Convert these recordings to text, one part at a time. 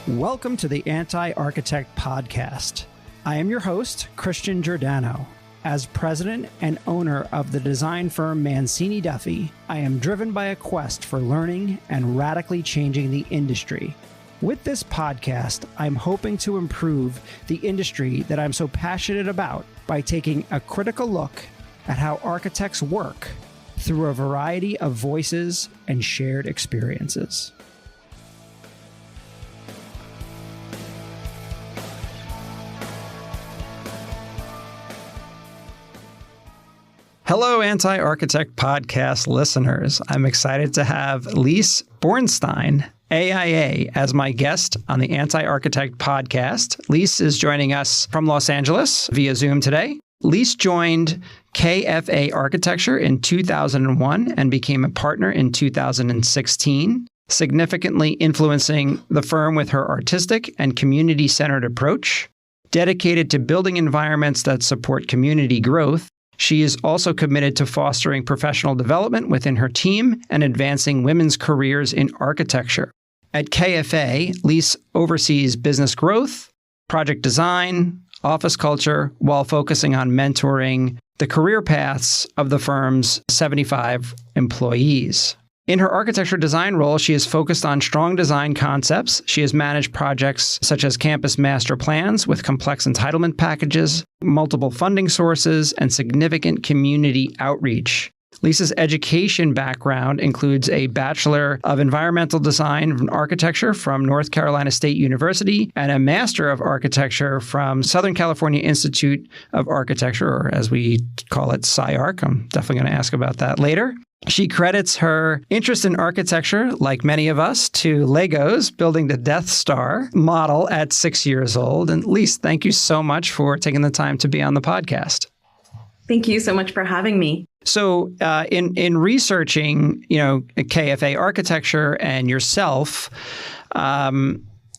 Welcome to the Anti-Architect Podcast. I am your host, Christian Giordano. As president and owner of the design firm Mancini Duffy, I am driven by a quest for learning and radically changing the industry. With this podcast, I'm hoping to improve the industry that I'm so passionate about by taking a critical look at how architects work through a variety of voices and shared experiences. Hello, Anti-Architect Podcast listeners. I'm excited to have Lise Bornstein, AIA, as my guest on the Anti-Architect Podcast. Lise is joining us from Los Angeles via Zoom today. Lise joined KFA Architecture in 2001 and became a partner in 2016, significantly influencing the firm with her artistic and community-centered approach. Dedicated to building environments that support community growth, she is also committed to fostering professional development within her team and advancing women's careers in architecture. At KFA, Lise oversees business growth, project design, office culture, while focusing on mentoring the career paths of the firm's 75 employees. In her architecture design role, she is focused on strong design concepts. She has managed projects such as campus master plans with complex entitlement packages, multiple funding sources, and significant community outreach. Lisa's education background includes a Bachelor of Environmental Design and Architecture from North Carolina State University and a Master of Architecture from Southern California Institute of Architecture, or as we call it, SciArc. I'm definitely going to ask about that later. She credits her interest in architecture, like many of us, to Legos building the Death Star model at 6 years old. And Lise, thank you so much for taking the time to be on the podcast. Thank you so much for having me. So in researching, KFA Architecture and yourself,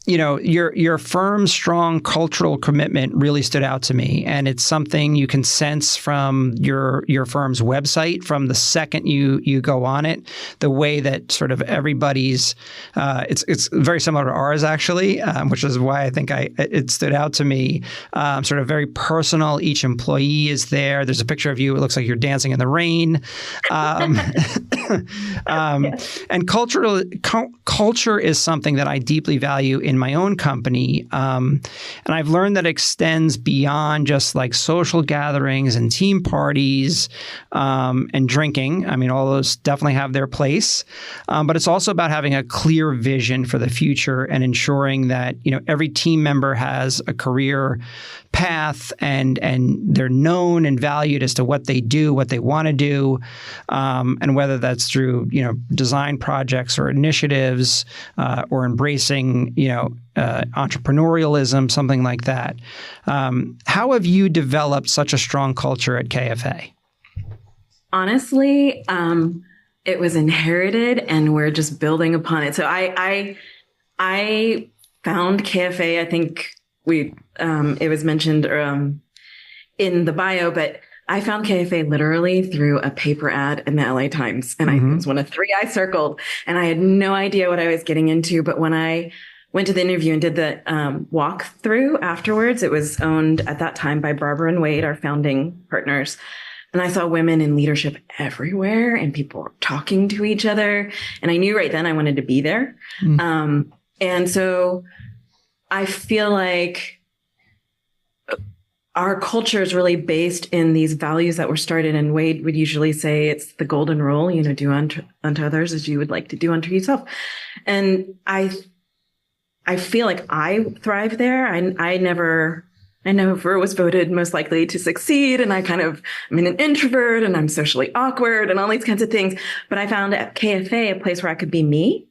your firm's strong cultural commitment really stood out to me. And it's something you can sense from your firm's website from the second you go on it, the way that sort of everybody's, it's very similar to ours actually, which is why I think it stood out to me, sort of very personal. Each employee is there. There's a picture of you. It looks like you're dancing in the rain. And culture is something that I deeply value in my own company. And I've learned that it extends beyond just like social gatherings and team parties and drinking. I mean, all those definitely have their place. But it's also about having a clear vision for the future and ensuring that, every team member has a career path and they're known and valued as to what they do, what they want to do, and whether that's through, design projects or initiatives or embracing, entrepreneurialism, something like that. How have you developed such a strong culture at KFA? Honestly, it was inherited and we're just building upon it. So I found KFA, I think it was mentioned in the bio, but I found KFA literally through a paper ad in the LA Times. And it was one of three I circled and I had no idea what I was getting into. But when I went to the interview and did the walkthrough afterwards, it was owned at that time by Barbara and Wade, our founding partners. And I saw women in leadership everywhere and people were talking to each other. And I knew right then I wanted to be there. And so I feel like our culture is really based in these values that were started. And Wade would usually say it's the golden rule, do unto others as you would like to do unto yourself. And I feel like I thrive there. I never was voted most likely to succeed. And I'm an introvert and I'm socially awkward and all these kinds of things. But I found at KFA a place where I could be me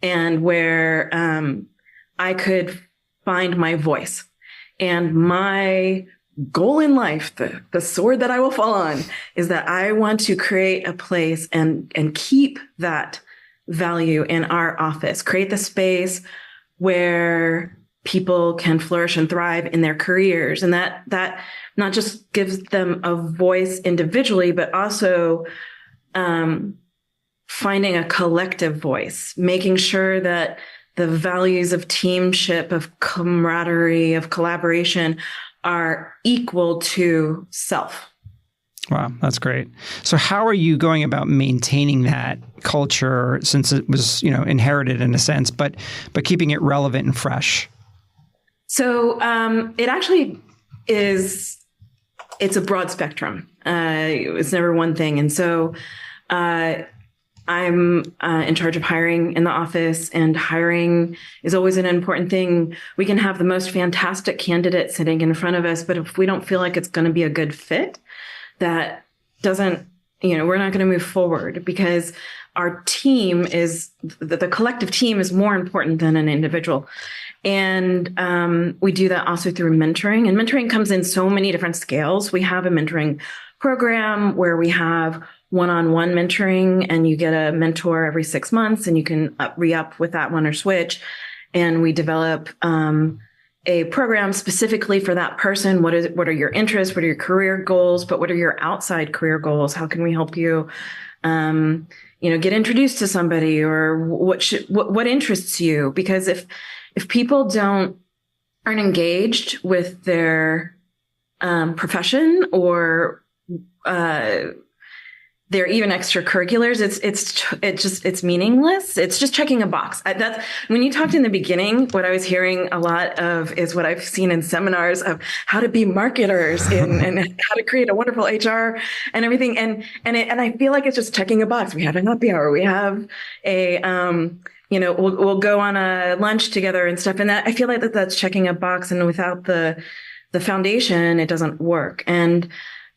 and where I could find my voice. And my goal in life, the sword that I will fall on, is that I want to create a place and keep that value in our office, create the space where people can flourish and thrive in their careers. And that not just gives them a voice individually, but also finding a collective voice, making sure that the values of teamship, of camaraderie, of collaboration are equal to self. Wow, that's great. So how are you going about maintaining that culture, since it was, inherited in a sense, but keeping it relevant and fresh? So it actually is, it's a broad spectrum. It's never one thing. And so I'm in charge of hiring in the office, and hiring is always an important thing. We can have the most fantastic candidate sitting in front of us, but if we don't feel like it's going to be a good fit, that doesn't, we're not going to move forward, because our team is, the collective team is more important than an individual. And we do that also through mentoring. And mentoring comes in so many different scales. We have a mentoring program where we have one-on-one mentoring, and you get a mentor every 6 months, and you can re-up with that one or switch. And we develop a program specifically for that person. What are your interests? What are your career goals? But what are your outside career goals? How can we help you, get introduced to somebody, or what interests you? Because if people aren't engaged with their profession, or they're even extracurriculars, it's meaningless. It's just checking a box. That's when you talked in the beginning, what I was hearing a lot of is what I've seen in seminars of how to be marketers and how to create a wonderful HR and everything. And I feel like it's just checking a box. We have a happy hour. We have a, we'll go on a lunch together and stuff. And that, I feel like that's checking a box, and without the foundation, it doesn't work. And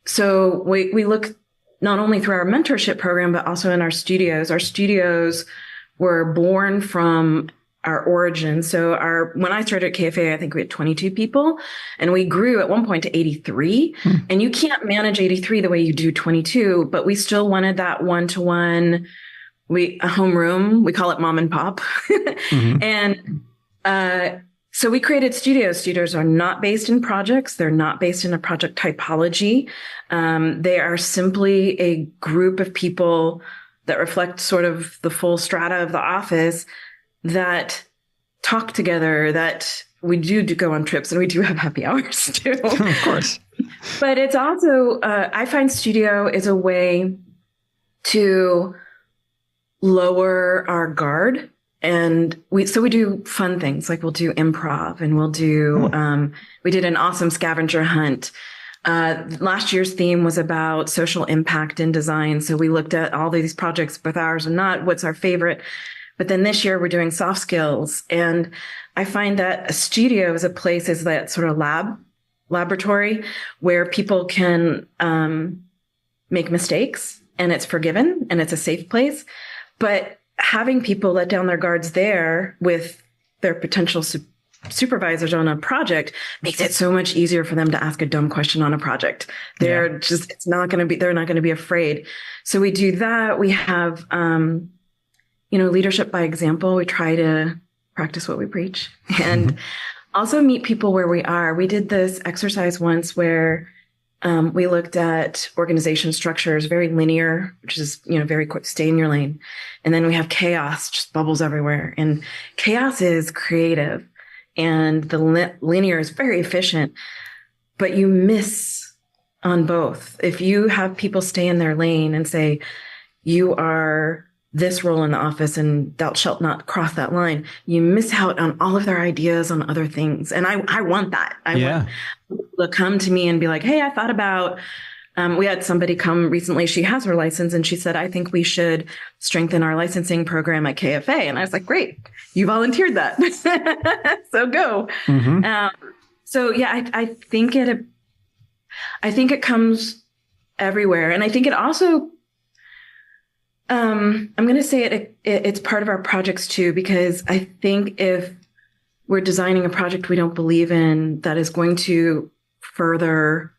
so we look not only through our mentorship program, but also in our studios. Our studios were born from our origin. So when I started at KFA, I think we had 22 people, and we grew at one point to 83. And you can't manage 83 the way you do 22, but we still wanted that one-to-one, a homeroom. We call it mom and pop. And so we created studios. Studios are not based in projects. They're not based in a project typology. They are simply a group of people that reflect sort of the full strata of the office, that talk together, that we do go on trips, and we do have happy hours too. Of course. But it's also, I find studio is a way to lower our guard. And we do fun things, like we'll do improv, and we'll do, we did an awesome scavenger hunt. Last year's theme was about social impact in design. So we looked at all these projects, both ours and not, what's our favorite. But then this year we're doing soft skills. And I find that a studio is a place, is that sort of laboratory where people can make mistakes, and it's forgiven, and it's a safe place. But having people let down their guards there with their potential supervisors on a project makes it so much easier for them to ask a dumb question on a project. They're not going to be afraid. So we do that. We have, leadership by example. We try to practice what we preach, and also meet people where we are. We did this exercise once where we looked at organization structures, very linear, which is, very quick, stay in your lane. And then we have chaos, just bubbles everywhere. And chaos is creative, and the linear is very efficient, but you miss on both. If you have people stay in their lane and say, you are this role in the office and thou shalt not cross that line, you miss out on all of their ideas on other things. And I want that. I want people to come to me and be like, hey, I thought about, we had somebody come recently, she has her license, and she said, I think we should strengthen our licensing program at KFA. And I was like, great, you volunteered that. So go. I think it comes everywhere. And I think it also, I'm going to say it's part of our projects too, because I think if we're designing a project we don't believe in that is going to further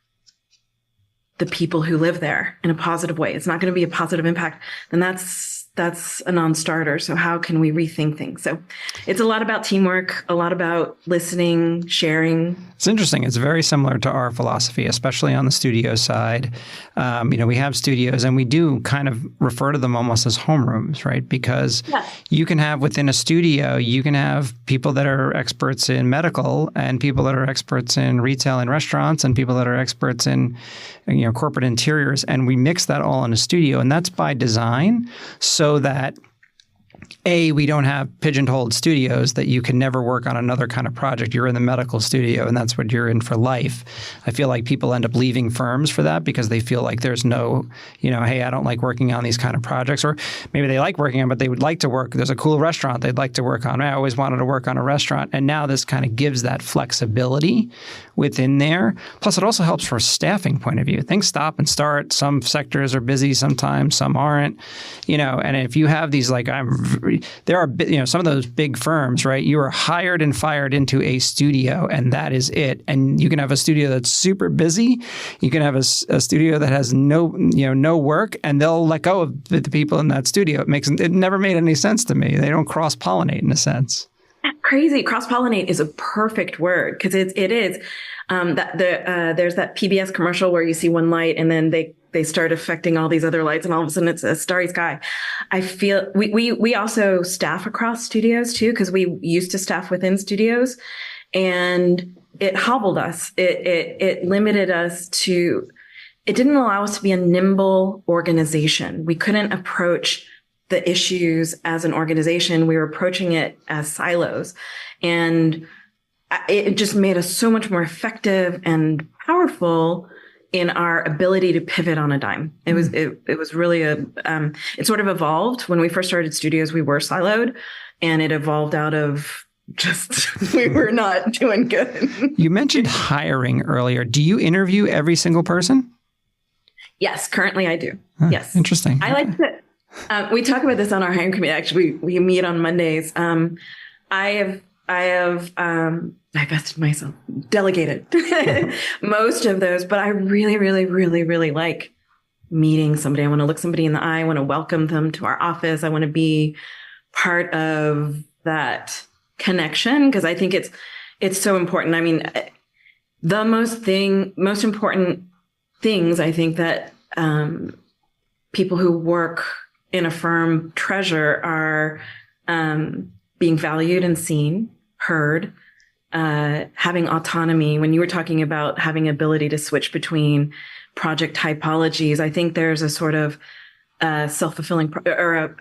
the people who live there in a positive way, it's not going to be a positive impact, then that's a non-starter. So how can we rethink things? So it's a lot about teamwork, a lot about listening, sharing. It's interesting. It's very similar to our philosophy, especially on the studio side. We have studios and we do kind of refer to them almost as homerooms, right? Because you can have within a studio, you can have people that are experts in medical and people that are experts in retail and restaurants and people that are experts in corporate interiors. And we mix that all in a studio. And that's by design so that we don't have pigeonholed studios that you can never work on another kind of project. You're in the medical studio and that's what you're in for life. I feel like people end up leaving firms for that because they feel like there's no, hey, I don't like working on these kind of projects. Or maybe they like working on, but they would like to work. There's a cool restaurant they'd like to work on. I always wanted to work on a restaurant. And now this kind of gives that flexibility within there. Plus, it also helps from a staffing point of view. Things stop and start. Some sectors are busy sometimes, some aren't. And if you have these there are some of those big firms, right? You are hired and fired into a studio, and that is it. And you can have a studio that's super busy. You can have a studio that has no work, and they'll let go of the people in that studio. It never made any sense to me. They don't cross-pollinate in a sense. Crazy. Cross-pollinate is a perfect word because it is. There's that PBS commercial where you see one light and then they start affecting all these other lights and all of a sudden it's a starry sky. I feel we also staff across studios too, because we used to staff within studios and it hobbled us. It limited us to, it didn't allow us to be a nimble organization. We couldn't approach the issues as an organization. We were approaching it as silos, and it just made us so much more effective and powerful in our ability to pivot on a dime. It was really it sort of evolved. When we first started studios, we were siloed, and it evolved out of just, we were not doing good. You mentioned hiring earlier. Do you interview every single person? Yes, currently I do. Yes. Interesting. I like to, we talk about this on our hiring committee. Actually, we meet on Mondays. I have divested myself, delegated most of those, but I really, really, really, really like meeting somebody. I want to look somebody in the eye. I want to welcome them to our office. I want to be part of that connection because I think it's so important. I mean, the most important things I think that people who work in a firm treasure are being valued and seen, heard, having autonomy. When you were talking about having ability to switch between project typologies, I think there's a sort of self-fulfilling or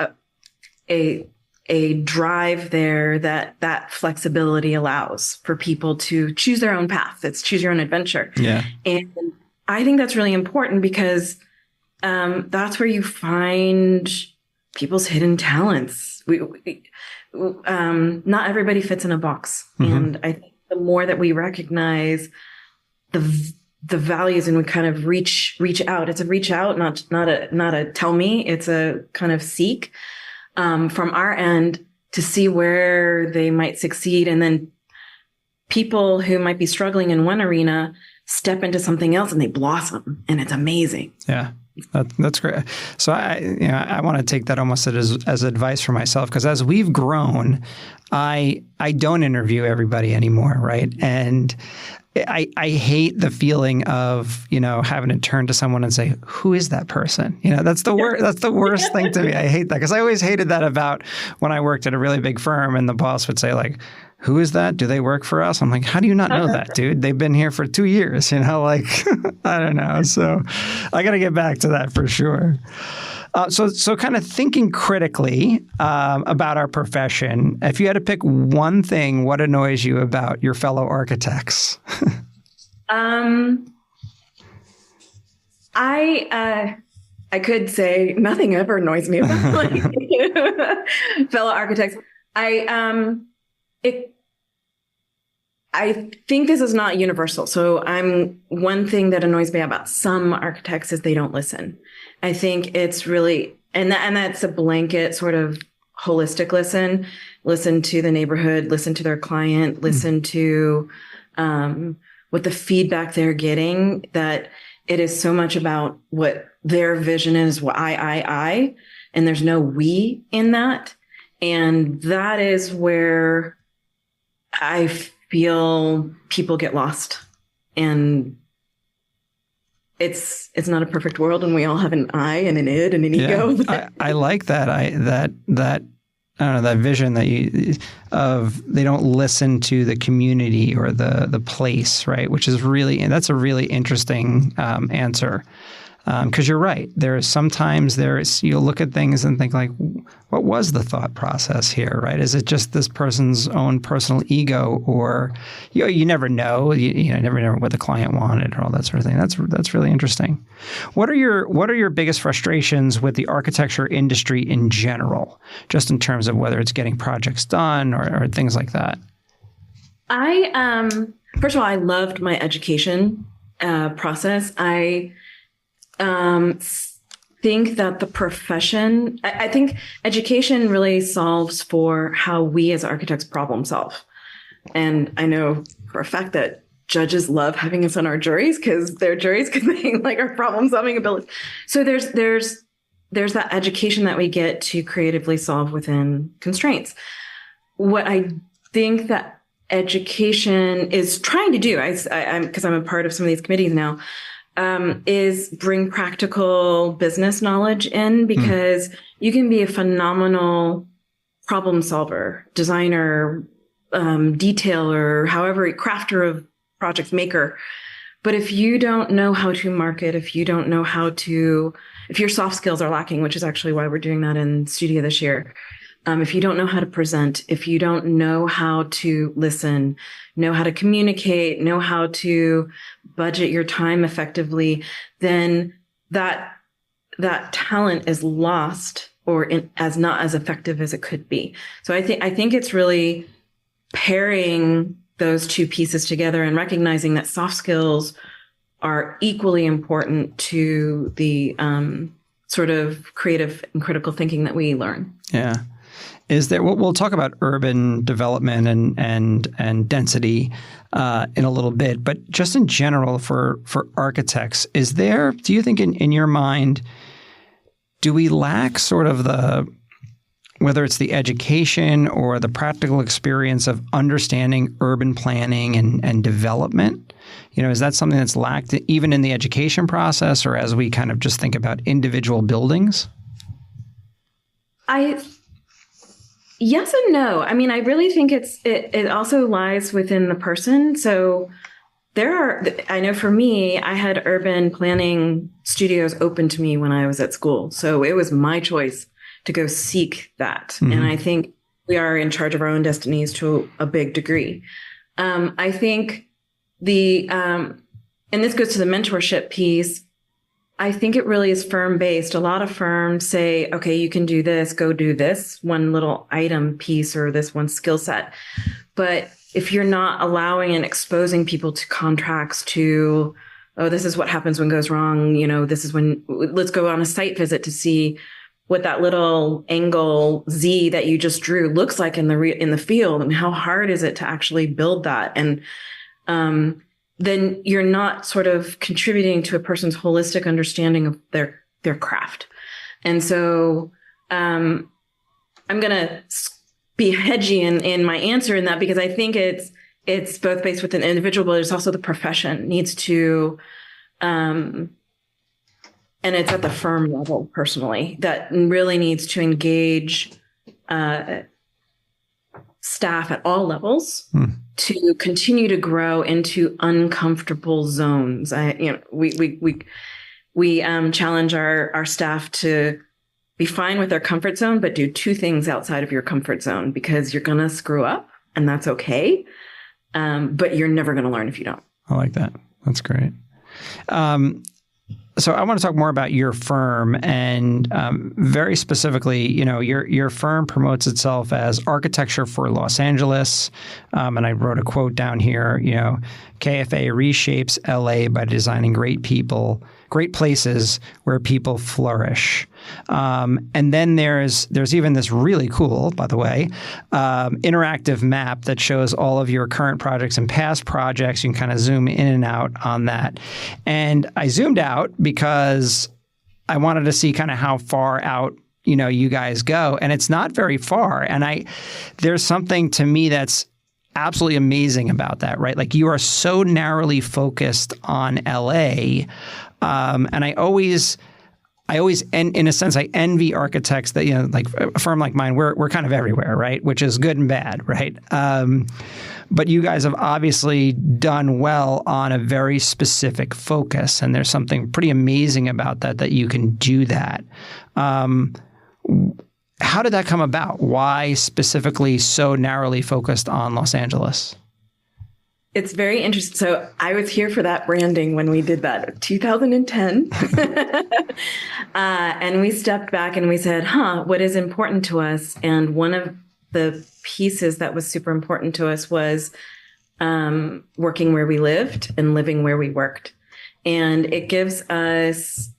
a drive there that flexibility allows for people to choose their own path. It's choose your own adventure. Yeah. And I think that's really important because that's where you find people's hidden talents. Not everybody fits in a box. Mm-hmm. And I think the more that we recognize the values and we kind of reach out, it's a reach out, not a tell me, it's a kind of seek from our end to see where they might succeed. And then people who might be struggling in one arena step into something else and they blossom, and it's amazing. Yeah. That's great. So I want to take that almost as advice for myself, because as we've grown, I don't interview everybody anymore, right? And I hate the feeling of having to turn to someone and say, "Who is that person?" That's the worst. That's the worst thing to me. I hate that because I always hated that about when I worked at a really big firm, and the boss would say like, "Who is that? Do they work for us?" I'm like, "How do you not know that, dude? They've been here for 2 years." I don't know. So I got to get back to that for sure. So kind of thinking critically about our profession, if you had to pick one thing, what annoys you about your fellow architects? I could say nothing ever annoys me about fellow architects. I think this is not universal. So one thing that annoys me about some architects is they don't listen. I think it's really, and that's a blanket sort of holistic listen to the neighborhood, listen to their client, listen to what the feedback they're getting, that it is so much about what their vision is, what I, and there's no we in that. And that is where I feel people get lost. And it's not a perfect world, and we all have an I and an id and an ego. I like that. That I don't know, that vision that they don't listen to the community or the place, right? Which is that's a really interesting answer. Because you're right. You'll look at things and think like, what was the thought process here, right? Is it just this person's own personal ego, or you never know. You never know what the client wanted or all that sort of thing. That's really interesting. What are your biggest frustrations with the architecture industry in general, just in terms of whether it's getting projects done or things like that? First of all, I loved my education process. I think that the profession, I think education really solves for how we as architects problem solve. And I know for a fact that judges love having us on our juries because they're juries because they like our problem solving abilities. So there's that education that we get to creatively solve within constraints. What I think that education is trying to do, because I'm a part of some of these committees now, is bring practical business knowledge in, because you can be a phenomenal problem solver, designer, detailer, however, crafter of projects, maker. But if you don't know how to market, if you don't know if your soft skills are lacking, which is actually why we're doing that in studio this year. If you don't know how to present, if you don't know how to listen, know how to communicate, know how to budget your time effectively, then that talent is lost or as not as effective as it could be. So I think it's really pairing those two pieces together and recognizing that soft skills are equally important to the sort of creative and critical thinking that we learn. Yeah. We'll talk about urban development and density in a little bit, but just in general for architects, do you think in your mind, do we lack sort of whether it's the education or the practical experience of understanding urban planning and development? Is that something that's lacked even in the education process, or as we kind of just think about individual buildings? Yes and no. I mean, I really think it also lies within the person. So I know for me, I had urban planning studios open to me when I was at school. So it was my choice to go seek that. Mm-hmm. And I think we are in charge of our own destinies to a big degree. I think and this goes to the mentorship piece, I think it really is firm-based. A lot of firms say, okay, you can do this, go do this one little item piece or this one skill set. But if you're not allowing and exposing people to contracts to, this is what happens when goes wrong, this is when, let's go on a site visit to see what that little angle Z that you just drew looks like in the field, and how hard is it to actually build that. And then you're not sort of contributing to a person's holistic understanding of their craft. And so I'm going to be hedgy in my answer in that, because I think it's both based with an individual, but it's also the profession needs to, and it's at the firm level personally, that really needs to engage staff at all levels to continue to grow into uncomfortable zones. We challenge our staff to be fine with their comfort zone, but do two things outside of your comfort zone, because you're going to screw up and that's okay. But you're never going to learn if you don't. I like that. That's great. So I want to talk more about your firm, and very specifically, your firm promotes itself as Architecture for Los Angeles. And I wrote a quote down here, KFA reshapes LA by designing great places where people flourish. And then there's even this really cool, by the way, interactive map that shows all of your current projects and past projects. You can kind of zoom in and out on that. And I zoomed out because I wanted to see kind of how far out you guys go, and it's not very far. And there's something to me that's absolutely amazing about that, right? Like, you are so narrowly focused on LA. And I always, in a sense, I envy architects that, like a firm like mine, we're kind of everywhere, right? Which is good and bad, right? But you guys have obviously done well on a very specific focus, and there's something pretty amazing about that you can do that. How did that come about? Why specifically so narrowly focused on Los Angeles? It's very interesting. So I was here for that branding when we did that, 2010. And we stepped back and we said, what is important to us? And one of the pieces that was super important to us was working where we lived and living where we worked. And it gives us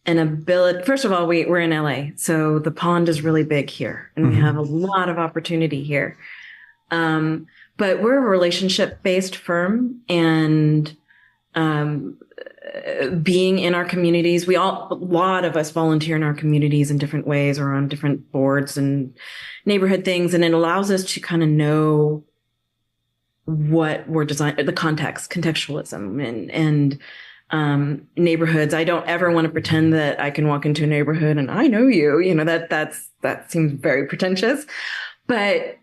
an ability. First of all, we're in LA, so the pond is really big here, and we have a lot of opportunity here. But we're a relationship-based firm, and being in our communities, a lot of us volunteer in our communities in different ways or on different boards and neighborhood things, and it allows us to kind of know what we're designing, the context, contextualism, and neighborhoods. I don't ever want to pretend that I can walk into a neighborhood and I know you. That seems very pretentious, but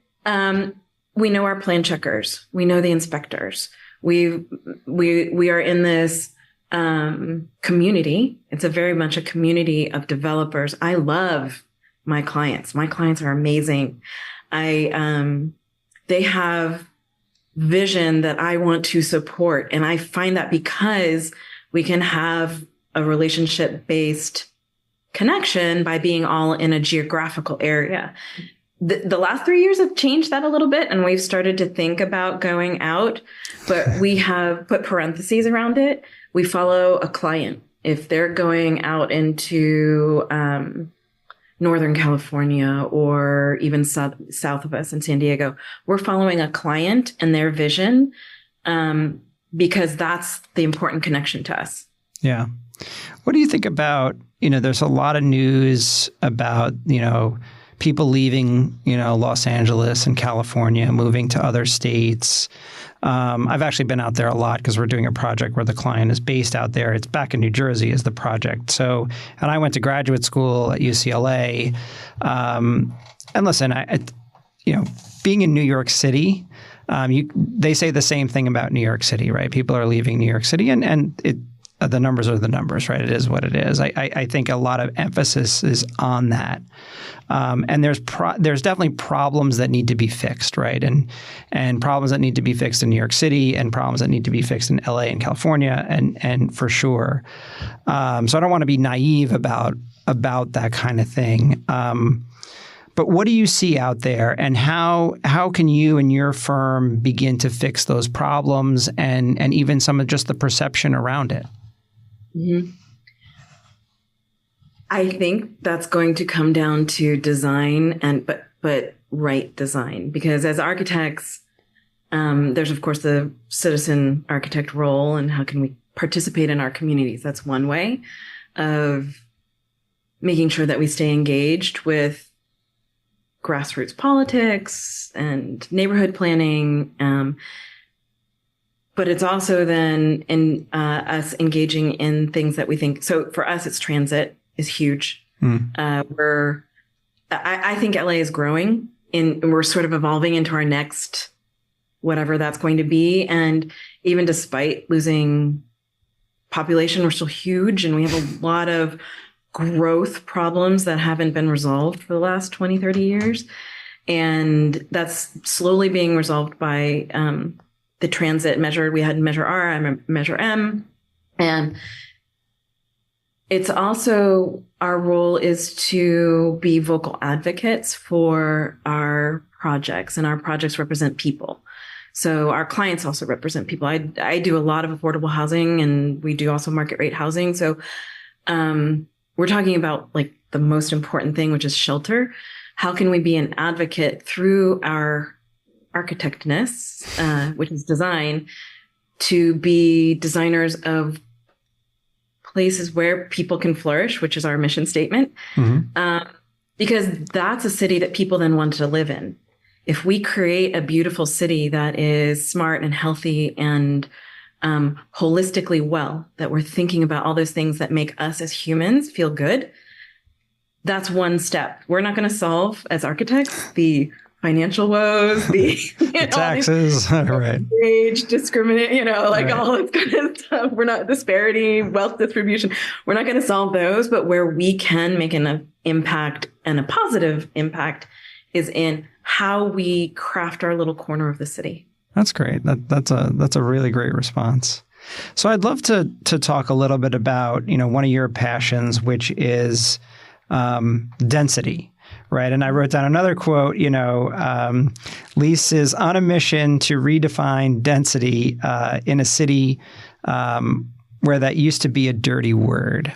we know our plan checkers. We know the inspectors. We are in this community. It's very much a community of developers. I love my clients. My clients are amazing. They have vision that I want to support, and I find that because we can have a relationship-based connection by being all in a geographical area. The last 3 years have changed that a little bit, and we've started to think about going out, but we have put parentheses around it. We follow a client. If they're going out into Northern California or even south of us in San Diego, we're following a client and their vision, because that's the important connection to us. Yeah. What do you think about, there's a lot of news about, people leaving, Los Angeles and California, moving to other states. I've actually been out there a lot because we're doing a project where the client is based out there. It's back in New Jersey is the project. So, and I went to graduate school at UCLA. And listen, being in New York City, they say the same thing about New York City, right? People are leaving New York City, and the numbers are the numbers, right? It is what it is. I think a lot of emphasis is on that. And there's definitely problems that need to be fixed, right? And problems that need to be fixed in New York City, and problems that need to be fixed in LA and California, and for sure. So I don't want to be naive about that kind of thing. But what do you see out there, and how can you and your firm begin to fix those problems and even some of just the perception around it? Mm-hmm. I think that's going to come down to design, but right design, because as architects, there's of course the citizen architect role, and how can we participate in our communities? That's one way of making sure that we stay engaged with grassroots politics and neighborhood planning. But it's also then in us engaging in things that we think. So for us, it's transit is huge. I think LA is growing, and we're sort of evolving into our next, whatever that's going to be. And even despite losing population, we're still huge, and we have a lot of growth problems that haven't been resolved for the last 20, 30 years. And that's slowly being resolved by the transit measure. We had Measure R, I'm Measure M. And it's also, our role is to be vocal advocates for our projects, and our projects represent people. So our clients also represent people. I do a lot of affordable housing, and we do also market rate housing. So we're talking about like the most important thing, which is shelter. How can we be an advocate through our architectness, which is design, to be designers of places where people can flourish, which is our mission statement. Mm-hmm. because that's a city that people then want to live in. If we create a beautiful city that is smart and healthy and holistically well, that we're thinking about all those things that make us as humans feel good, that's one step. We're not going to solve, as architects, the financial woes, the taxes, right? Age, discriminate, right. all this kind of stuff. We're not disparity, wealth distribution. We're not going to solve those, but where we can make an impact and a positive impact is in how we craft our little corner of the city. That's great. That's a really great response. So I'd love to talk a little bit about, one of your passions, which is density, right? And I wrote down another quote, Lise is on a mission to redefine density in a city where that used to be a dirty word.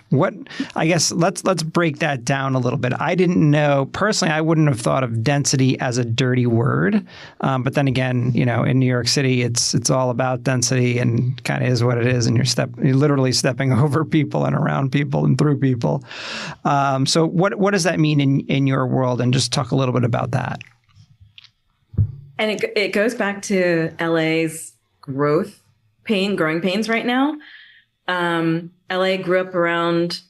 I guess let's break that down a little bit. I didn't know, personally, I wouldn't have thought of density as a dirty word. But then again, in New York City, it's all about density and kind of is what it is. And you're literally stepping over people and around people and through people. So what does that mean in your world? And just talk a little bit about that. And it goes back to LA's growing pains right now. LA grew up around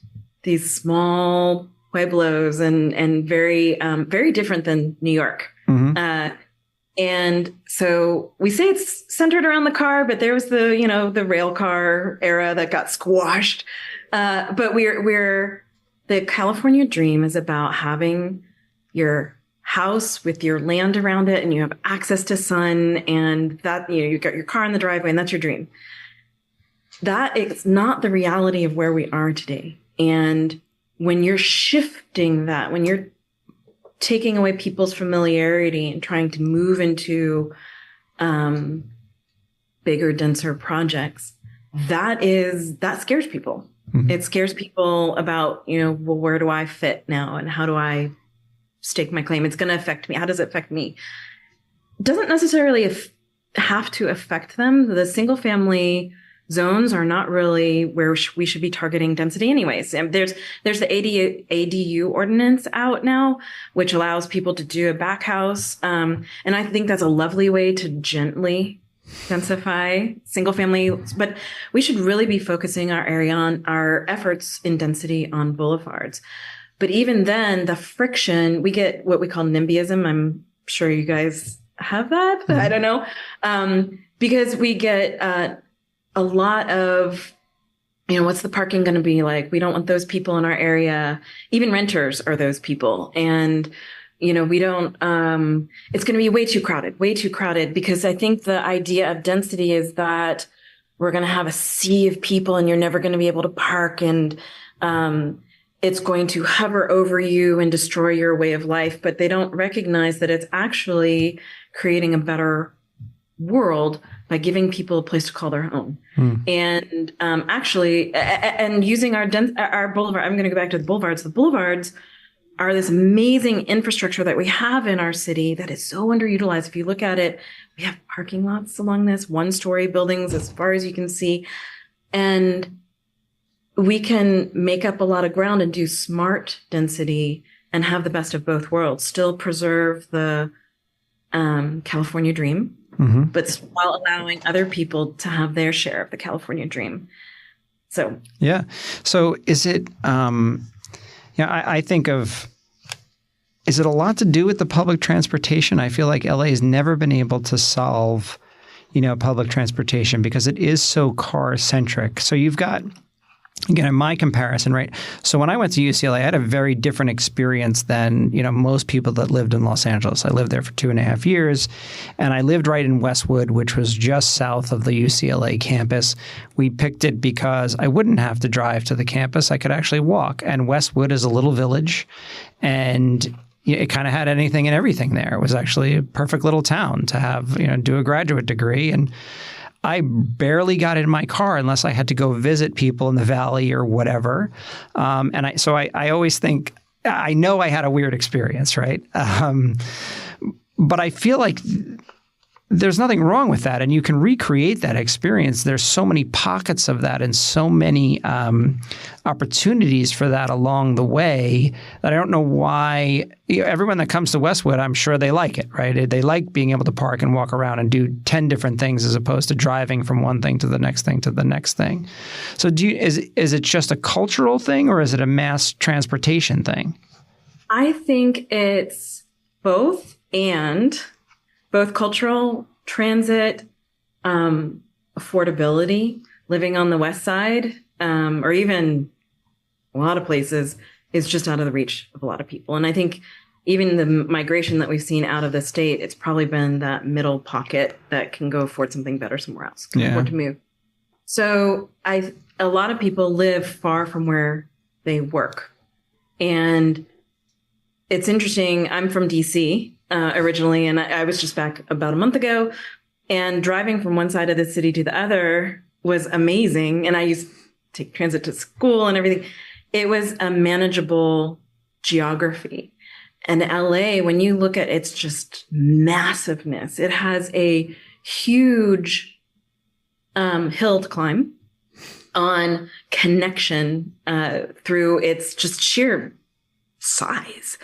these small pueblos and very, very different than New York. Mm-hmm. And so we say it's centered around the car, but there was the rail car era that got squashed. But the California dream is about having your house with your land around it and you have access to sun and that, you've got your car in the driveway and that's your dream. That is not the reality of where we are today. And when you're shifting that, when you're taking away people's familiarity and trying to move into bigger, denser projects, that scares people. Mm-hmm. It scares people about, well, where do I fit now? And how do I stake my claim? It's going to affect me. How does it affect me? It doesn't necessarily have to affect them. The single family zones are not really where we should be targeting density anyways. And there's the ADU ordinance out now, which allows people to do a back house. And I think that's a lovely way to gently densify single family, but we should really be focusing our efforts in density on boulevards. But even then, the friction, we get what we call NIMBYism. I'm sure you guys have that. Mm-hmm. I don't know. Because we get a lot of, what's the parking going to be like? We don't want those people in our area. Even renters are those people. And, we don't, it's going to be way too crowded, because I think the idea of density is that we're going to have a sea of people and you're never going to be able to park, and it's going to hover over you and destroy your way of life. But they don't recognize that it's actually creating a better world by giving people a place to call their home. And actually, and using our boulevard, I'm going to go back to the boulevards. The boulevards are this amazing infrastructure that we have in our city that is so underutilized. If you look at it, we have parking lots along this, one-story buildings as far as you can see. And we can make up a lot of ground and do smart density and have the best of both worlds, still preserve the California dream, mm-hmm. but while allowing other people to have their share of the California dream. So, yeah. So is it, I think of, is it a lot to do with the public transportation? I feel like LA has never been able to solve, public transportation because it is so car centric. So you've got, again, in my comparison, right? So when I went to UCLA, I had a very different experience than, most people that lived in Los Angeles. I lived there for 2.5 years, and I lived right in Westwood, which was just south of the UCLA campus. We picked it because I wouldn't have to drive to the campus. I could actually walk. And Westwood is a little village, and it kind of had anything and everything there. It was actually a perfect little town to have, do a graduate degree. And I barely got in my car unless I had to go visit people in the valley or whatever. And I always think, I know I had a weird experience, right? But I feel like there's nothing wrong with that. And you can recreate that experience. There's so many pockets of that and so many opportunities for that along the way that I don't know why everyone that comes to Westwood, I'm sure they like it, right? They like being able to park and walk around and do 10 different things as opposed to driving from one thing to the next thing to the next thing. So is it just a cultural thing or is it a mass transportation thing? I think it's both, and both cultural, transit, affordability, living on the West Side, or even a lot of places is just out of the reach of a lot of people. And I think even the migration that we've seen out of the state, it's probably been that middle pocket that can go afford something better somewhere else, can afford to move. So a lot of people live far from where they work. And it's interesting. I'm from DC originally, and I was just back about a month ago, and driving from one side of the city to the other was amazing. And I used to take transit to school and everything. It was a manageable geography. And LA, when you look at its just massiveness, it has a huge hill to climb on connection through its just sheer size.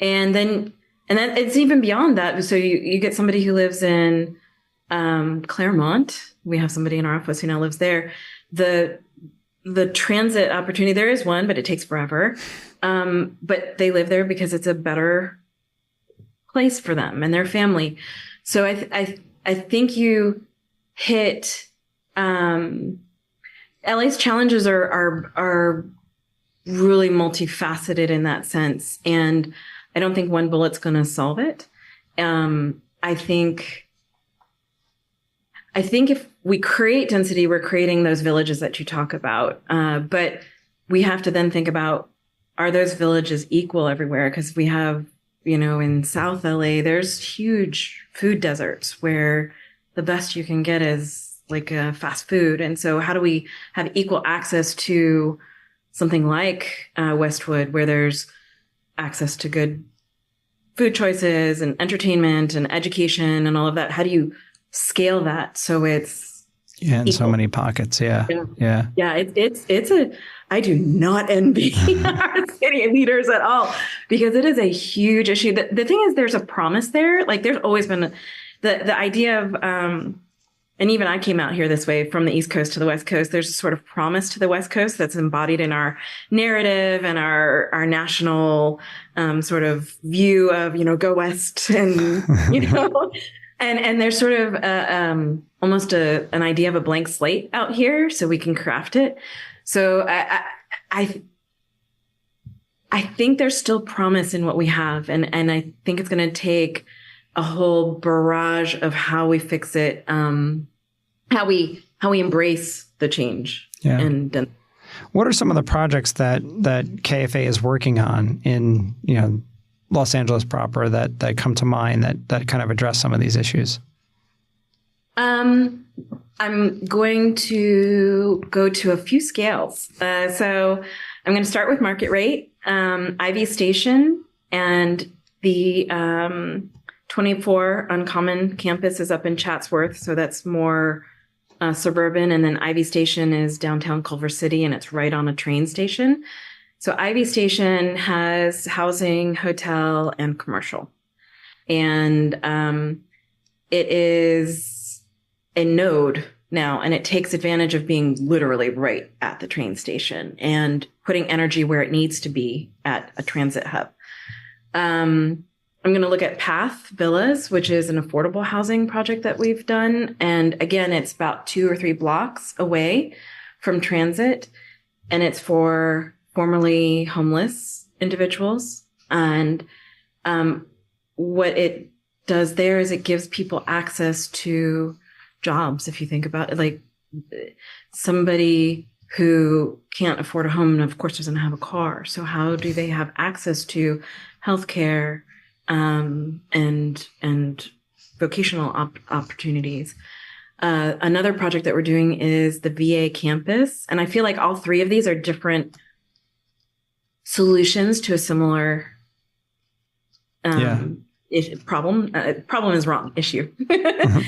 And then it's even beyond that. So you get somebody who lives in Claremont. We have somebody in our office who now lives there. The transit opportunity, there is one, but it takes forever. But they live there because it's a better place for them and their family. So I think you hit LA's challenges are really multifaceted in that sense. And I don't think one bullet's going to solve it. I think if we create density, we're creating those villages that you talk about. But we have to then think about, are those villages equal everywhere? Because we have, in South LA, there's huge food deserts where the best you can get is like fast food. And so how do we have equal access to something like Westwood, where there's access to good food choices and entertainment and education and all of that? How do you scale that so it's in equal? So many pockets? Yeah. I do not envy our city leaders at all, because it is a huge issue. The thing is, there's a promise there. Like, there's always been the idea of and even I came out here this way from the East Coast to the West Coast. There's a sort of promise to the West Coast that's embodied in our narrative and our national sort of view of, go West and, and there's sort of almost an idea of a blank slate out here so we can craft it. So I think there's still promise in what we have. And I think it's going to take a whole barrage of how we fix it, how we embrace the change. Yeah. And what are some of the projects that KFA is working on in Los Angeles proper that come to mind that kind of address some of these issues? I'm going to go to a few scales. So I'm going to start with market rate, Ivy Station, and the 24 Uncommon campus is up in Chatsworth. So that's more suburban. And then Ivy Station is downtown Culver City, and it's right on a train station. So Ivy Station has housing, hotel, and commercial. And it is a node now, and it takes advantage of being literally right at the train station and putting energy where it needs to be at a transit hub. I'm going to look at Path Villas, which is an affordable housing project that we've done. And again, it's about 2 or 3 blocks away from transit, and it's for formerly homeless individuals. And what it does there is it gives people access to jobs. If you think about it, like somebody who can't afford a home and of course doesn't have a car. So how do they have access to healthcare and vocational opportunities? Another project that we're doing is the VA campus. And I feel like all 3 of these are different solutions to a similar problem. Problem is wrong. Issue. The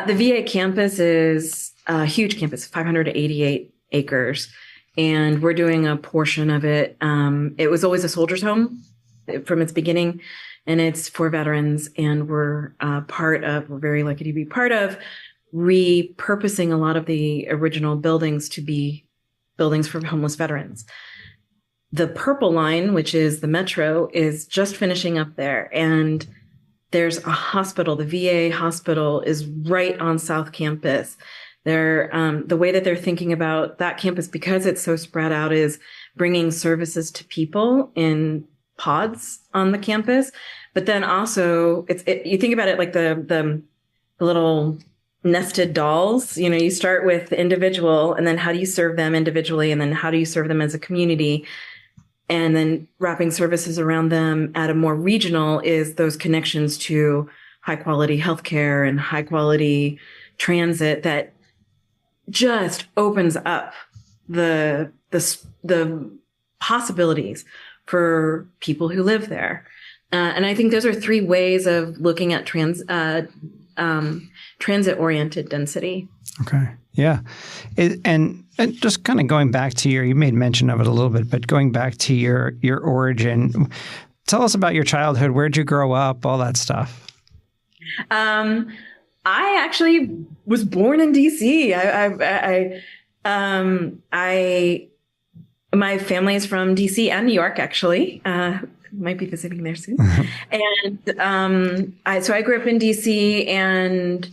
VA campus is a huge campus, 588 acres, and we're doing a portion of it. It was always a soldier's home from its beginning, and it's for veterans. And we're very lucky to be part of repurposing a lot of the original buildings to be buildings for homeless veterans. The Purple Line, which is the metro, is just finishing up there. And there's a hospital. The VA hospital is right on South Campus. The way that they're thinking about that campus, because it's so spread out, is bringing services to people in pods on the campus. But then also, you think about it like the little nested dolls. You start with the individual, and then how do you serve them individually, and then how do you serve them as a community? And then wrapping services around them at a more regional is those connections to high quality healthcare and high quality transit that just opens up the possibilities for people who live there. And I think those are three ways of looking at transit-oriented density. Okay. Yeah. And just kind of going back to you made mention of it a little bit, but going back to your origin, tell us about your childhood. Where'd you grow up? All that stuff. I actually was born in DC. My family is from DC and New York, actually. Might be visiting there soon. And so I grew up in DC, and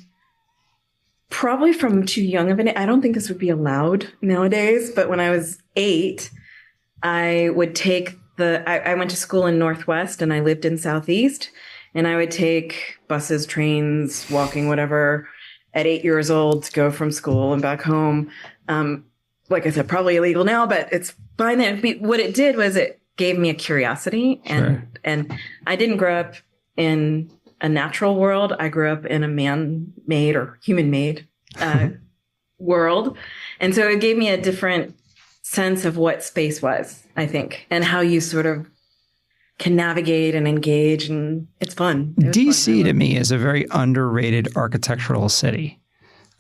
probably from too young of an age. I don't think this would be allowed nowadays, but when I was 8, I would take I went to school in Northwest, and I lived in Southeast, and I would take buses, trains, walking, whatever, at 8 years old to go from school and back home. Like I said, probably illegal now, but it's fine then. What it did was it gave me a curiosity, and I didn't grow up in a natural world. I grew up in a man-made or human-made world. And so it gave me a different sense of what space was, I think, and how you sort of can navigate and engage. And it's fun. DC to me is a very underrated architectural city.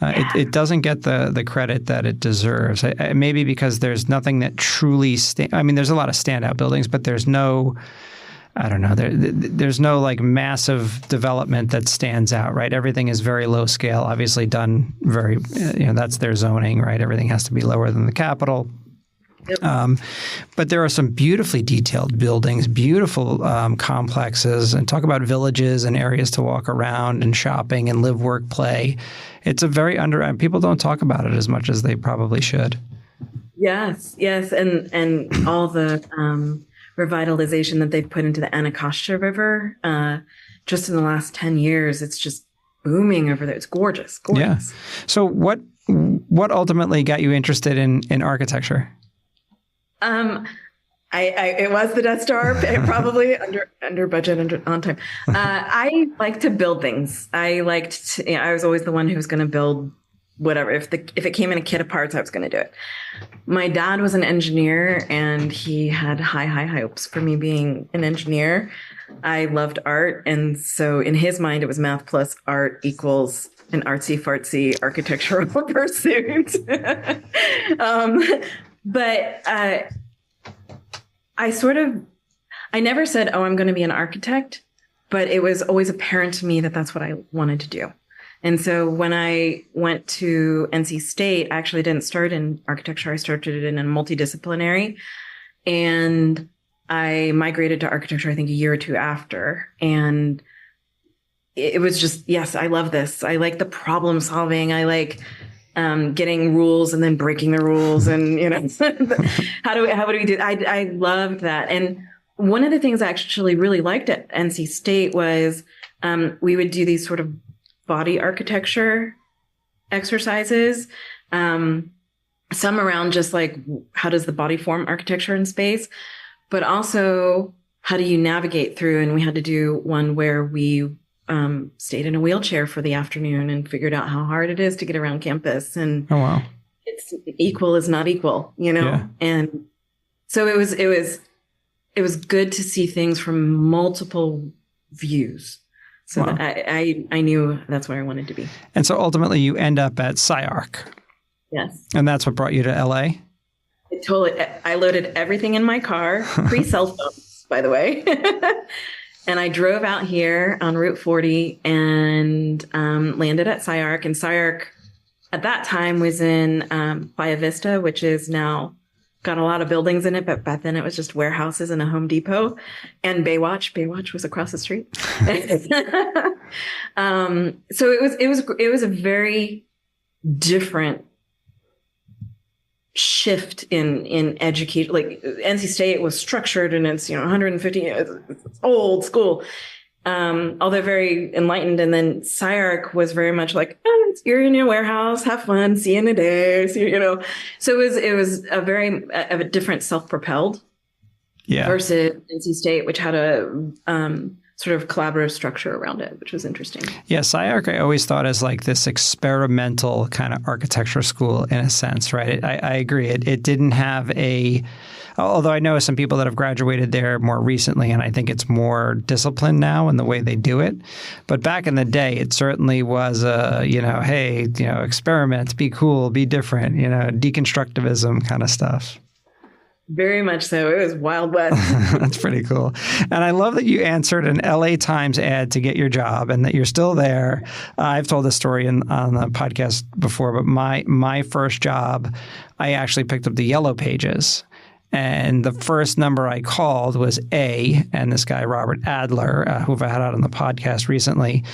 It doesn't get the credit that it deserves. Maybe because there's nothing that truly there's a lot of standout buildings, but there's no, I don't know, there's no like massive development that stands out, right? Everything is very low scale, obviously done very, that's their zoning, right? Everything has to be lower than the capital. Yep. But there are some beautifully detailed buildings, beautiful complexes, and talk about villages and areas to walk around and shopping and live, work, play. It's a very people don't talk about it as much as they probably should. Yes. And all the revitalization that they've put into the Anacostia River just in the last 10 years, it's just booming over there. It's gorgeous. Yeah. So what ultimately got you interested in architecture? It was the Death Star, probably under budget, on time. I like to build things. I was always the one who was going to build whatever. If it came in a kit of parts, I was going to do it. My dad was an engineer, and he had high hopes for me being an engineer. I loved art, and so in his mind, it was math plus art equals an artsy fartsy architectural pursuit. But I never said, oh, I'm going to be an architect, but it was always apparent to me that that's what I wanted to do. And so when I went to NC State, I actually didn't start in architecture. I started in a multidisciplinary, and I migrated to architecture, I think, a year or two after. And it was just, yes, I love this. I like the problem solving. I like getting rules and then breaking the rules, and how do we do? I loved that. And one of the things I actually really liked at NC State was we would do these sort of body architecture exercises, some around just like how does the body form architecture in space, but also how do you navigate through? And we had to do one where we stayed in a wheelchair for the afternoon and figured out how hard it is to get around campus. And oh, wow. It's equal is not equal, Yeah. And so it was good to see things from multiple views. So Wow. that I knew that's where I wanted to be. And so ultimately you end up at SciArc. Yes. And that's what brought you to LA? I loaded everything in my car, pre-cell phones, by the way. And I drove out here on Route 40 and landed at SciArc. And SciArc at that time was in Playa Vista, which is now got a lot of buildings in it. But back then it was just warehouses and a Home Depot. And Baywatch. Baywatch was across the street. So it was a very different shift in education. Like NC State was structured and it's 150 it's old school, although very enlightened. And then SciArc was very much like, you're in your warehouse, have fun, see you in a day. So it was a very a different self-propelled versus NC State, which had a sort of collaborative structure around it, which was interesting. Yeah, SciArc I always thought as like this experimental kind of architecture school in a sense, right? I agree. It didn't have although I know some people that have graduated there more recently, and I think it's more disciplined now in the way they do it. But back in the day, it certainly was hey, experiment, be cool, be different, deconstructivism kind of stuff. Very much so. It was Wild West. That's pretty cool. And I love that you answered an LA Times ad to get your job and that you're still there. I've told this story on the podcast before, but my first job, I actually picked up the Yellow Pages. And the first number I called was A, and this guy, Robert Adler, who I've had out on the podcast recently,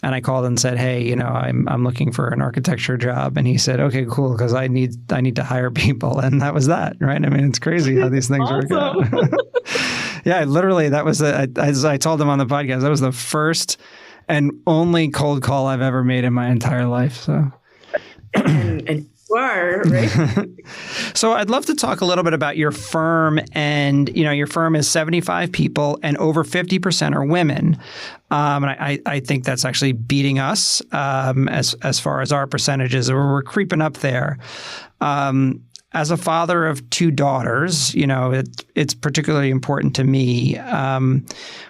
and I called and said, hey, I'm looking for an architecture job. And he said, okay, cool, because I need to hire people. And that was that, right? I mean, it's crazy how these things work out. Yeah, literally, that was, as I told him on the podcast, that was the first and only cold call I've ever made in my entire life. So. and you are, right? So I'd love to talk a little bit about your firm. And, your firm is 75 people and over 50% are women. And I think that's actually beating us as far as our percentages. We're creeping up there. As a father of two daughters, it's particularly important to me.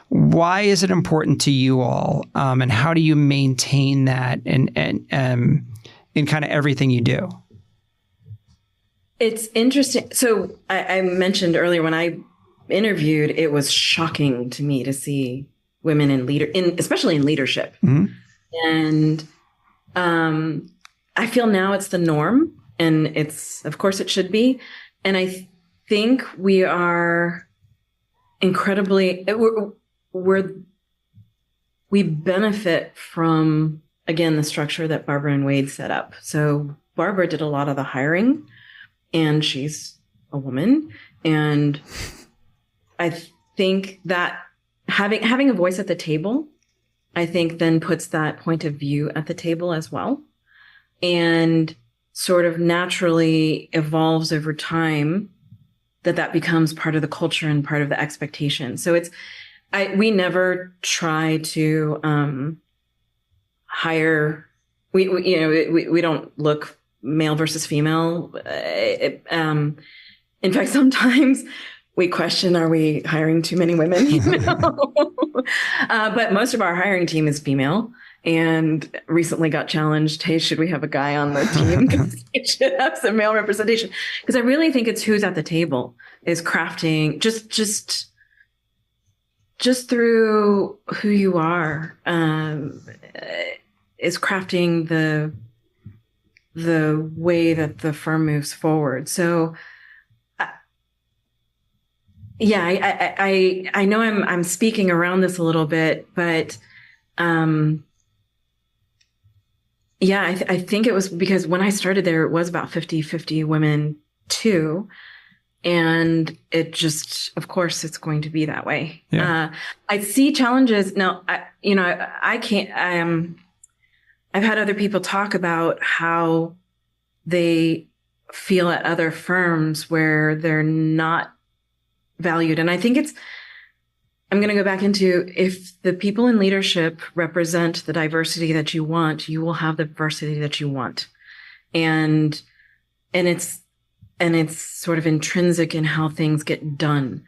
Why is it important to you all? And how do you maintain that in kind of everything you do? It's interesting. So I mentioned earlier when I interviewed, it was shocking to me to see women especially in leadership. Mm-hmm. And I feel now it's the norm, and of course it should be. And I think we are incredibly, we benefit from, again, the structure that Barbara and Wade set up. So Barbara did a lot of the hiring, and she's a woman. And I think that having a voice at the table, I think then puts that point of view at the table as well, and sort of naturally evolves over time that becomes part of the culture and part of the expectation. So we never try to hire. We don't look male versus female. In fact, sometimes we question, are we hiring too many women? But most of our hiring team is female, and recently got challenged, hey, should we have a guy on the team? Because it should have some male representation. Because I really think it's who's at the table is crafting just through who you are, is crafting the way that the firm moves forward. So yeah, I know I'm speaking around this a little bit, but yeah, I think it was because when I started there, it was about 50-50 women too. And it just, of course, it's going to be that way. Yeah. I see challenges. Now, I can't, I've had other people talk about how they feel at other firms where they're not valued. And I think I'm going to go back into, if the people in leadership represent the diversity that you want, you will have the diversity that you want. And it's sort of intrinsic in how things get done.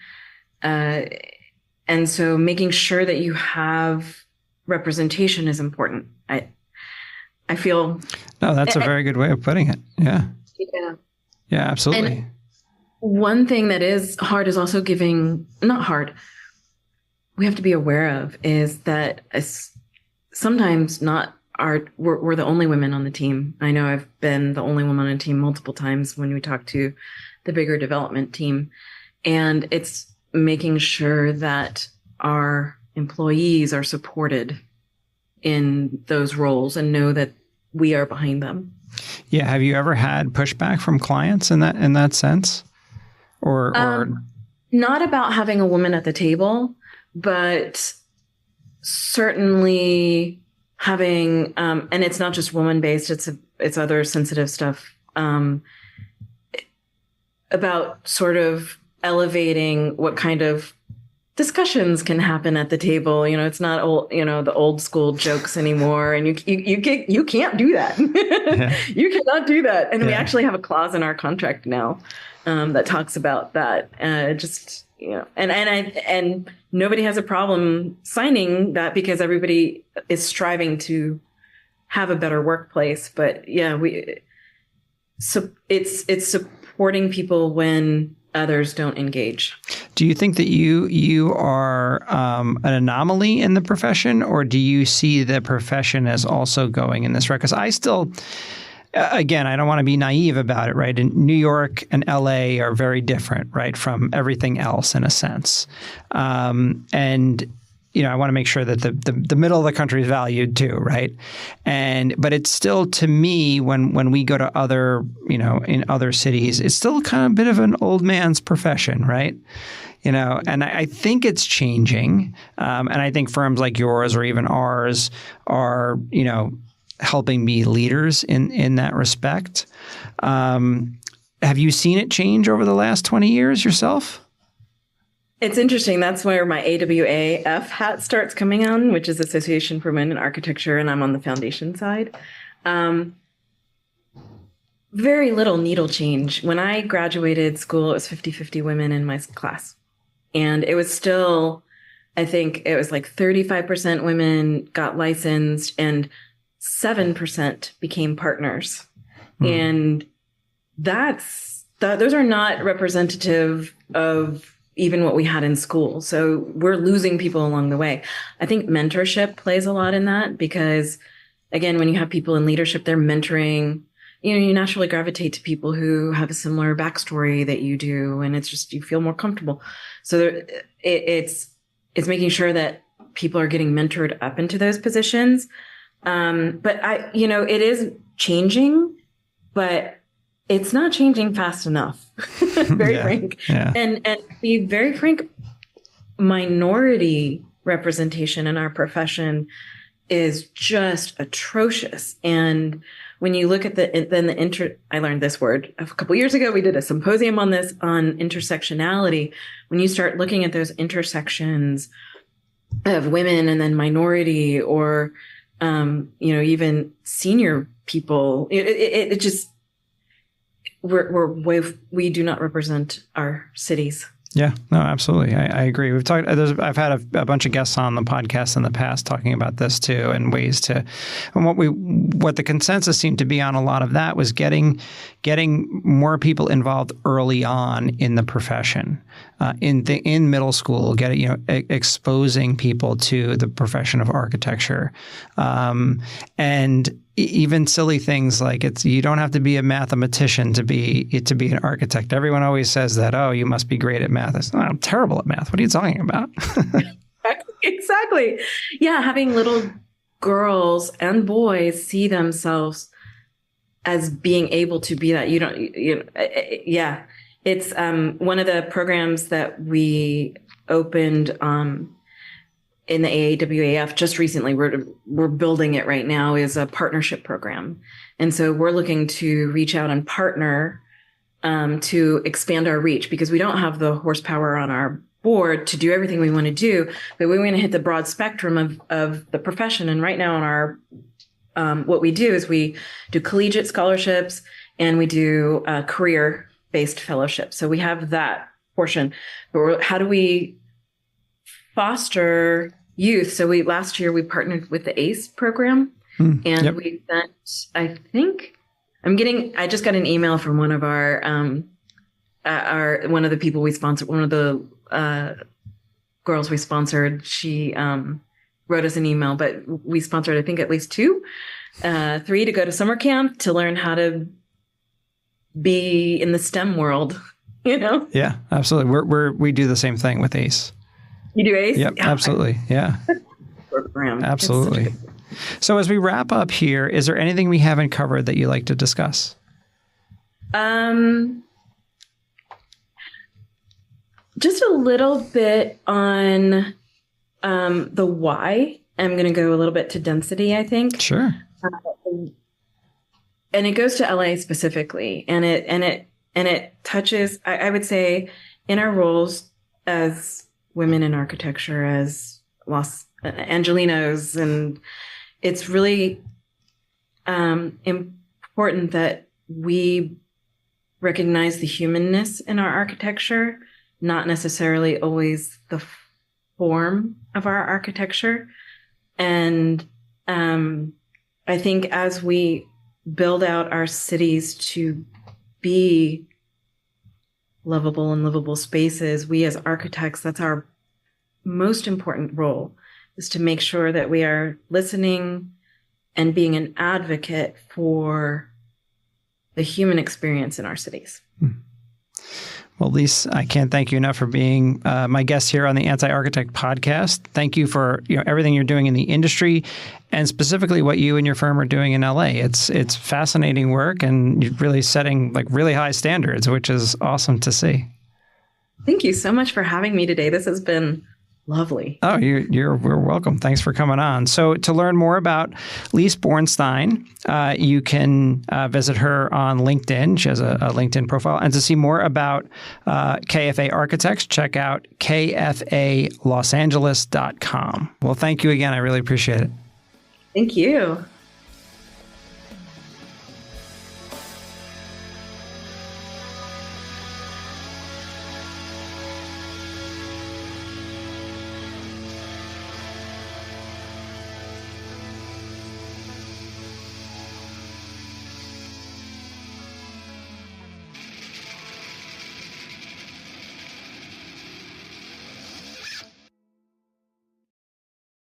And so making sure that you have representation is important. I feel. No, that's a very good way of putting it. Yeah. Yeah. Yeah, absolutely. And one thing that is hard is also not hard, we have to be aware of is that sometimes we're the only women on the team. I know I've been the only woman on a team multiple times when we talk to the bigger development team. And it's making sure that our employees are supported in those roles and know that we are behind them. Yeah. Have you ever had pushback from clients in that sense? Or not about having a woman at the table, but certainly having, and it's not just woman based, it's other sensitive stuff, about sort of elevating what kind of discussions can happen at the table. It's not the old school jokes anymore. And you can't do that. Yeah. You cannot do that. And we actually have a clause in our contract now that talks about that. And nobody has a problem signing that because everybody is striving to have a better workplace. But yeah, it's supporting people when others don't engage. Do you think that you are an anomaly in the profession, or do you see the profession as also going in this route? Because I still, again, I don't want to be naive about it, right? And New York and LA are very different, right, from everything else in a sense. And I want to make sure that the middle of the country is valued too, right? But it's still, to me, when we go to other, in other cities, it's still kind of a bit of an old man's profession, right? And I think it's changing. And I think firms like yours or even ours are, helping be leaders in that respect. Have you seen it change over the last 20 years yourself? It's interesting. That's where my AWAF hat starts coming on, which is Association for Women in Architecture, and I'm on the foundation side. Very little needle change. When I graduated school, it was 50-50 women in my class. And it was still, I think it was like 35% women got licensed and 7% became partners. And those are not representative of even what we had in school. So we're losing people along the way. I think mentorship plays a lot in that because, again, when you have people in leadership, they're mentoring, you naturally gravitate to people who have a similar backstory that you do. And it's just, you feel more comfortable. So it's making sure that people are getting mentored up into those positions. But it is changing, but it's not changing fast enough. Very frank. Yeah. And to be very frank, minority representation in our profession is just atrocious. And when you look at I learned this word a couple years ago. We did a symposium on this, on intersectionality. When you start looking at those intersections of women and then minority or, even senior people, it just, we do not represent our cities. Yeah, no, absolutely. I agree. I've had a bunch of guests on the podcast in the past talking about this too, and what the consensus seemed to be on a lot of that was getting more people involved early on in the profession, in middle school, exposing people to the profession of architecture, and even silly things like you don't have to be a mathematician to be an architect. Everyone always says that, oh, you must be great at math. I'm terrible at math. What are you talking about? Exactly. Yeah. Having little girls and boys see themselves as being able to be that. Yeah. It's one of the programs that we opened in the AAWAF just recently. We're building it right now, is a partnership program. And so we're looking to reach out and partner to expand our reach, because we don't have the horsepower on our board to do everything we want to do, but we want to hit the broad spectrum of the profession. And right now on our, what we do is we do collegiate scholarships and we do career-based fellowships. So we have that portion, but how do we foster youth. So last year we partnered with the ACE program, and we sent, I just got an email from one of one of the people we sponsored, one of the girls we sponsored. She wrote us an email, but we sponsored, I think, at least 3 to go to summer camp to learn how to be in the STEM world, Yeah, absolutely. We do the same thing with ACE. You do ACE? Yep, absolutely. Yeah. Program. Absolutely. So as we wrap up here, is there anything we haven't covered that you'd like to discuss? Just a little bit on the why. I'm going to go a little bit to density, I think. Sure. And it goes to LA specifically, and it touches, I would say, in our roles as women in architecture, as Los Angelinos, and it's really important that we recognize the humanness in our architecture, not necessarily always the form of our architecture. And I think as we build out our cities to be lovable and livable spaces, we as architects, that's our most important role, is to make sure that we are listening and being an advocate for the human experience in our cities. Well, Lise, I can't thank you enough for being my guest here on the Anti-Architect podcast. Thank you for everything you're doing in the industry, and specifically what you and your firm are doing in LA. It's fascinating work, and you're really setting really high standards, which is awesome to see. Thank you so much for having me today. This has been lovely. Oh, we're welcome. Thanks for coming on. So to learn more about Lise Bornstein, you can visit her on LinkedIn. She has a LinkedIn profile. And to see more about KFA Architects, check out kfaLosAngeles.com. Well, thank you again. I really appreciate it. Thank you.